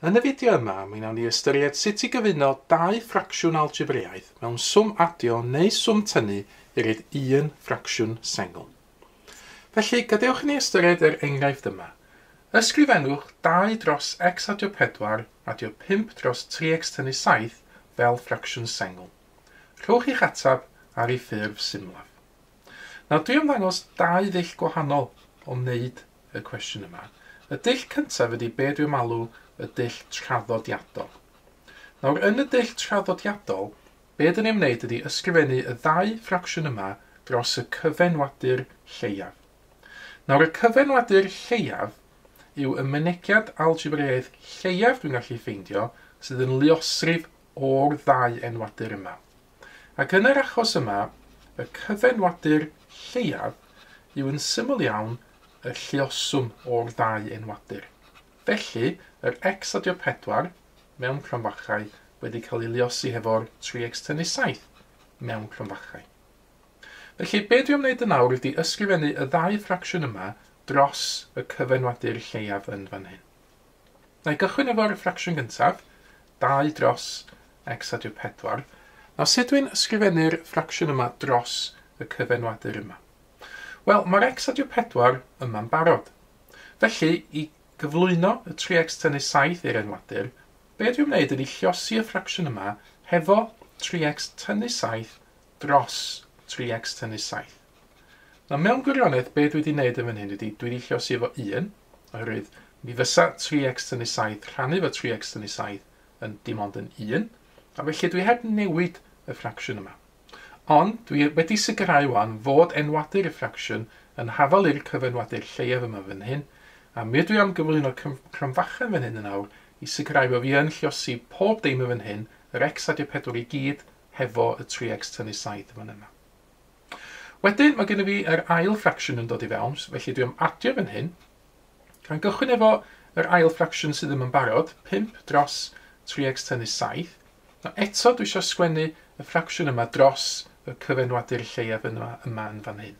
Yn y fideo yma, mi wnawn ni ystyried sut i gyfuno dau ffracsiwn algebraidd mewn swm adio neu swm tynnu i roid un ffracsiwn sengl. Felly, gadewch ni ystyried yr enghraifft yma. Ysgrifennwch 2 dros x adio 4 adio 5 dros 3x tynnu 7 fel ffracsiwn sengl. Rhowch eich atab ar ei ffurf symlaf. Nawr, dwi am ddangos 2 ddull gwahanol o wneud y cwestiwn yma. Y dull cyntaf ydy be dwi'n alw y dull traddodiadol. Nawr, yn y dull traddodiadol, be dyn ni'n wneud ydy ysgrifennu y 2 ffracsiwn yma dros y cyfenwadur lleiaf. Nawr, y cyfenwadur lleiaf yw y mynegiad algebraidd lleiaf dwi'n gallu ffeindio sydd yn luosrif o'r 2 enwadur yma. Ac yn yr achos yma, y cyfenwadur lleiaf yw yn syml iawn y lluoswm o'r 2 enwadur. Felly, yr x adio 4 mewn cronfachau wedi cael ei luosi hefo'r 3x tynnu 7 mewn cronfachau. Felly, be dwi'n wneud yn awr ydy ysgrifennu y 2 ffracsiwn yma dros y cyfenwadur lleiaf yn fan hyn. Na i gychwyn efo'r ffracsiwn gyntaf, 2 dros x adio 4. Nawr, sut dwi'n ysgrifennu'r ffracsiwn yma dros y cyfenwadur yma? Wel, mae'r x adio 4 yma'n barod. Felly, i gyflwyno y 3x tynnu 7 i'r enwadur, be dwi'n wneud ydy lluosi y ffracsiwn yma hefo 3x tynnu 7 dros 3x tynnu 7. Nawr, mewn gwirionedd, be dwi wedi wneud yn fan hyn ydy, dwi wedi lluosi efo 1, oherwydd mi fysa 3x tynnu 7 rhannu efo 3x tynnu 7 yn dim ond yn 1, a felly dwi heb newid y ffracsiwn yma. Ond dwi wedi sicrhau wan fod enwadur y ffracsiwn yn hafal i'r cyfenwadur lleiaf yma fan hyn, a mi dwi am gyflwyno cronfachau fan hyn yn awr i sicrhau bod fi yn lluosi pob dim fan hyn, yr x adio 4 i gyd hefo y 3x tynnu 7 fan yma. Wedyn mae gennym fi yr ail ffracsiwn yn dod i fewn, felly dwi am adio fan hyn, gan gychwyn efo yr ail ffracsiwn sydd ddim yn barod, 5 dros 3x tynnu 7. Eto dwi eisiau sgwennu y ffracsiwn yma dros y cyfenwadur lleiaf yma yn fan hyn.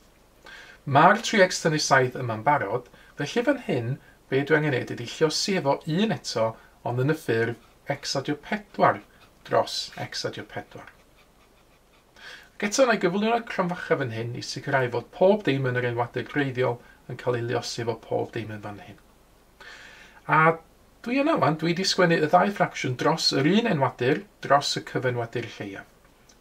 Mae'r 3x tynnu 7 yma'n barod, felly fan hyn, be dwi angen gwneud ydy lluosi efo 1 eto, ond yn y ffurf x adio 4 dros x adio 4. Ac eto na i gyflwyno cronfachau fan hyn i sicrhau fod pob dim yn yr enwadur greiddiol yn cael ei luosi efo pob dim yn fan hyn. A dwi yna wan, dwi wedi sgwennu y 2 ffracsiwn dros yr un enwadur dros y cyfenwadur lleiaf.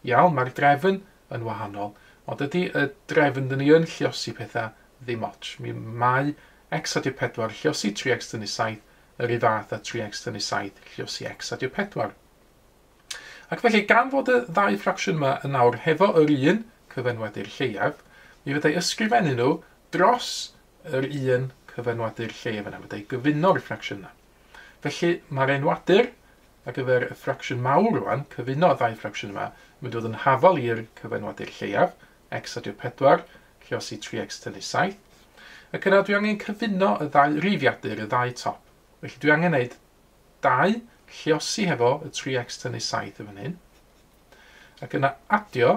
Iawn, mae'r drefn yn wahanol, ond ydy y drefn dyn ni yn lluosi pethau ddim ots. Mi mae x adio 4 lluosi 3x tynnu 7, yr un fath a 3x tynnu 7 lluosi x adio 4. Ac felly, gan fod y 2 ffracsiwn yma yn awr hefo yr un cyfenwadur lleiaf, mi fyddai ysgrifennu nhw dros yr un cyfenwadur lleiaf yna, fyddai gyfuno'r ffracsiwn yna. Felly, mae'r enwadur ar gyfer y ffracsiwn mawr rwan, cyfuno y 2 ffracsiwn yma, mynd dod yn hafal i'r cyfenwadur lleiaf, x adio 4, lluosi 3x tynnu 7. Ac yna dwi angen cyfuno y 2 rifiadur, y 2 top. Felly dwi angen gwneud 2 lluosi hefo y 3x tynnu 7 yn fan hyn. Ac yna adio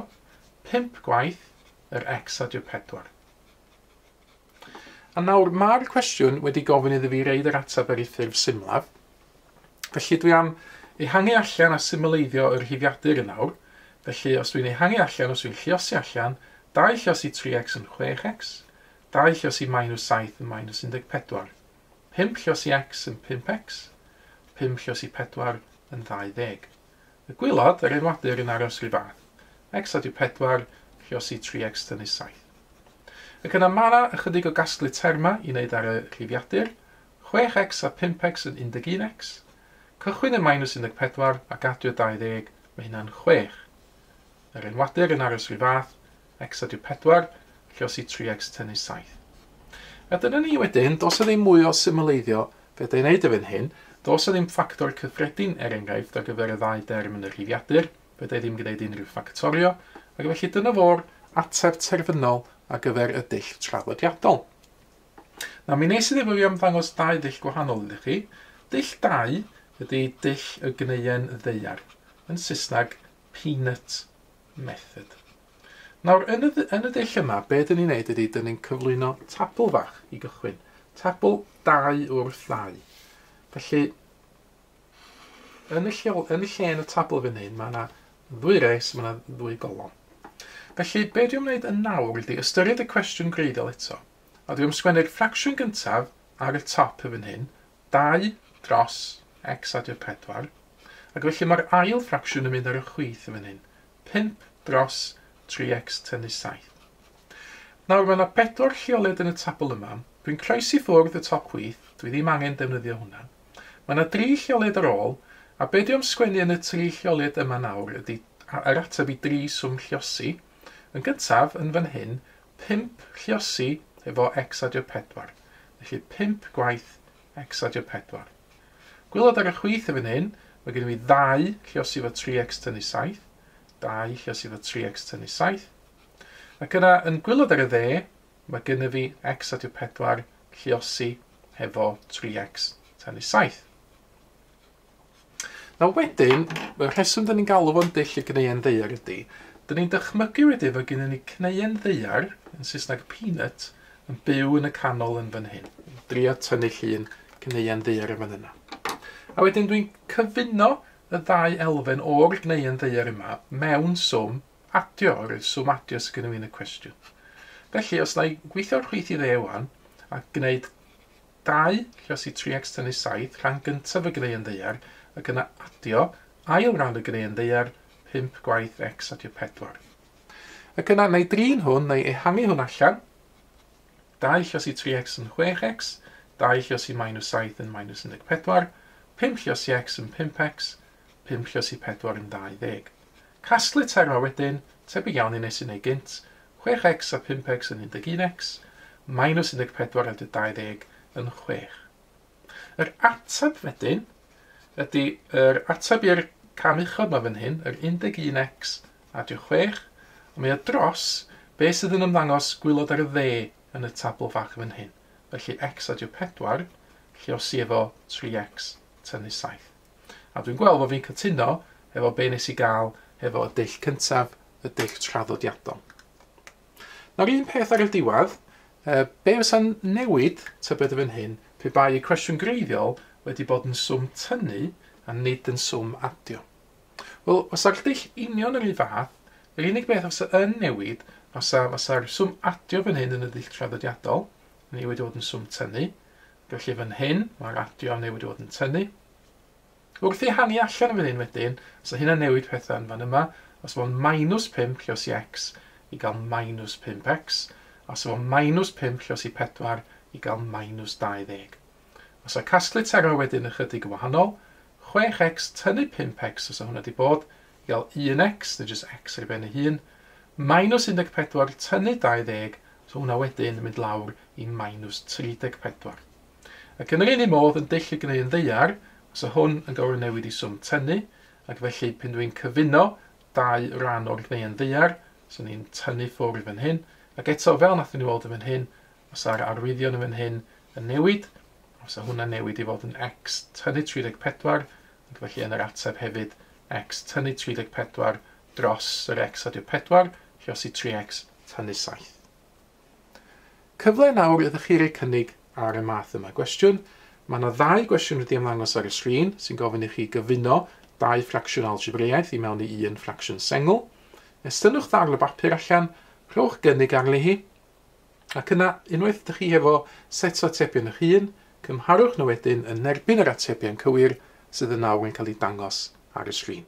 5 gwaith yr x adio 4. A nawr, mae'r cwestiwn wedi gofyn iddo fi reid yr atab ar ei ffurf symlaf. Felly dwi am ehangu allan a symleiddio yr rhifiadur yn awr. Felly, os dwi'n ehangu allan, os dwi'n lluosi allan, 2 lluosi 3x yn 6x, 2 lluosi minus 7 yn minus 14, 5 lluosi x yn 5x, 5 lluosi 4 yn 20. Y gwylod, yr enwadur yn aros rhy fath. X adio 4 lluosi 3x tynnu 7. Ac yna mae yna ychydig o gasglu terma i wneud ar y rhifiadur. 6x a 5x yn 11x. Cychwyn yn minus 14 ac adio 20, mae hynna'n 6. Yr enwadur yn aros rhy fath, x adio 4, lluosi 3x tynnu 7. A dyna ni wedyn, dos o ddim mwy o symleiddio fe da i wneud efo'n hyn, dos o ddim ffactor cyffredin enghraifft ar gyfer y 2 derm yn y rhifiadur, fe da i ddim gwneud unrhyw ffactorio, ac felly dyna fo'r ateb terfynol ar gyfer y dull traddodiadol. Na, mi nes i ddim fi am ddangos 2 dull gwahanol iddo chi. Dull 2 ydy dull y gneuen ddeiar, yn Saesneg peanut method. Nawr, yn y dull yma, be dyn ni'n neud ydy, dyn ni'n cyflwyno tabl fach i gychwyn. Tabl 2 wrth 2. Felly, yn y lle yn y tabl fan hyn, mae yna 2 res, mae yna 2 golon. Felly, be dwi'n gwneud yn nawr ydy ystyried y cwestiwn greiddiol eto. A dwi'n sgwennu'r ffracsiwn gyntaf ar y top fan hyn, 2 dros x adi'r 4. Ac felly mae'r ail ffracsiwn yn mynd ar y chwith fan hyn, 5 dros 3x tynnu 7. Nawr, mae yna 4 lleoliad yn y tabl yma. Dwi'n croesi ffwrdd y top chwith, dwi ddim angen defnyddio hwnna. Mae yna 3 lleoliad ar ôl, a be dwi'n sgwennu yn y 3 lleoliad yma nawr ydy yr ateb i 3 swm lluosi. Yn gyntaf, yn fan hyn, 5 lluosi efo x adi'r 4. Felly 5 gwaith x adi'r 4. Gwylod ar y chwith fan hyn, mae gen i 2 lluosi efo 3x tynnu 7. 2 lluosi efo 3x tynnu 7. Ac yna, yn gwylod ar y dde, mae gen i fi x adi'r 4 lluosi efo 3x tynnu 7. Nawr wedyn, y rheswm dyn ni'n galw fo'n dull y gneuon ddaear ydy, dyn ni'n dychmygu wedi fod gen ni gneuon ddaear, yn Saesneg peanut, yn byw yn y canol yn fan hyn. Drio tynnu llun gneuon ddaear yn fan yna. A wedyn dwi'n cyfuno y 2 elfen o'r gneuon ddaear yma mewn swm adio, o'r swm adio sydd gen i yn y cwestiwn. Felly, os na i gweithio'r chwith i dde wan, a gwneud 2 lluosi 3x tynnu 7, rhan gyntaf y gneuon ddaear, ac yna adio, ail ran y gneuon ddaear, 5 gwaith x adi'r 4. Ac yna, na i drin hwn, na i ehangu hwn allan. 2 lluosi 3x yn 6x, 2 lluosi minus 7 yn minus 14, 5 lluosi x yn 5x, 5 lluosi 4 yn 20. Casglu terma wedyn, tebyg iawn i nes i wneud gynt, 6x a 5x yn 11x, minus 14 adi'r 20 yn 6. Yr ateb wedyn, ydy yr ateb i'r cam uchod yma fan hyn, yr 11x adi'r 6, a mae o dros be sydd yn ymddangos gwylod ar y dde yn y tabl fach fan hyn. Felly x adi'r 4, lluosi efo 3x tynnu 7. A dwi'n gweld fod fi'n cytuno efo be nes i gael efo y dull cyntaf, y dull traddodiadol. Nawr un peth ar y diwedd, be fysa'n newid tybed fan hyn pe bai y cwestiwn greiddiol wedi bod yn swm tynnu a nid yn swm adio. Wel, os ar dull union yr un fath, yr unig beth fysa yn newid fysa'r swm adio fan hyn yn y dull traddodiadol, ni wedi bod yn swm tynnu. Felly fan hyn, mae'r adio newid bod yn tynnu. Wrth i hannu allan fan hyn wedyn, os hynna'n newid pethau yn fan yma, os fo'n minus 5 lluosi x i gael minus 5x, os fo'n minus 5 lluosi 4 i gael minus 20. Os y casglu terma wedyn ychydig yn wahanol, 6x tynnu 5x os hwnna wedi bod, i gael 1x, neu jyst x ar ben y hun, minus 14 tynnu 20, so hwnna wedyn yn mynd lawr i minus 34. Ac yn yr un modd yn dull y gneuon ddaear, os hwn yn gywir newid i swm tynnu, ac felly pan dwi'n cyfuno 2 ran o'r gneuon ddaear, so ni'n tynnu ffwrdd fan hyn, ac eto fel nath ni weld yn fan hyn, os ar arwyddion yn fan hyn yn newid, os hwnna newid i fod yn x tynnu 34, ac felly yn yr ateb hefyd x tynnu 34 dros yr x adi'r 4, lluosi 3x tynnu 7. Cyfle nawr ydych chi roi cynnig ar y math yma gwestiwn. Mae yna 2 gwestiwn wedi ymddangos ar y sgrin sy'n gofyn i chi gyfuno 2 ffracsiwn algebraidd i mewn i 1 ffracsiwn sengl. Estynwch ddarn y bapur allan, rhowch gynnig arni hi, ac yna unwaith ydych chi efo set o atebion eich hun, cymharwch nhw wedyn yn erbyn yr atebion cywir sydd yn nawr yn cael ei dangos ar y sgrin.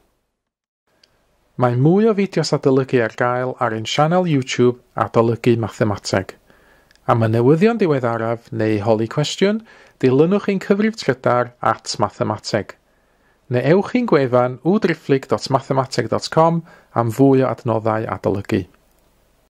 Mae mwy o fideos adolygu ar gael ar ein sianel YouTube Adolygu Mathemateg. Am y newyddion diweddaraf neu holi cwestiwn, dilynwch ein cyfrif trydar @mathemateg. Neu ewch i'n gwefan www.mathemateg.com am fwy o adnoddau adolygu.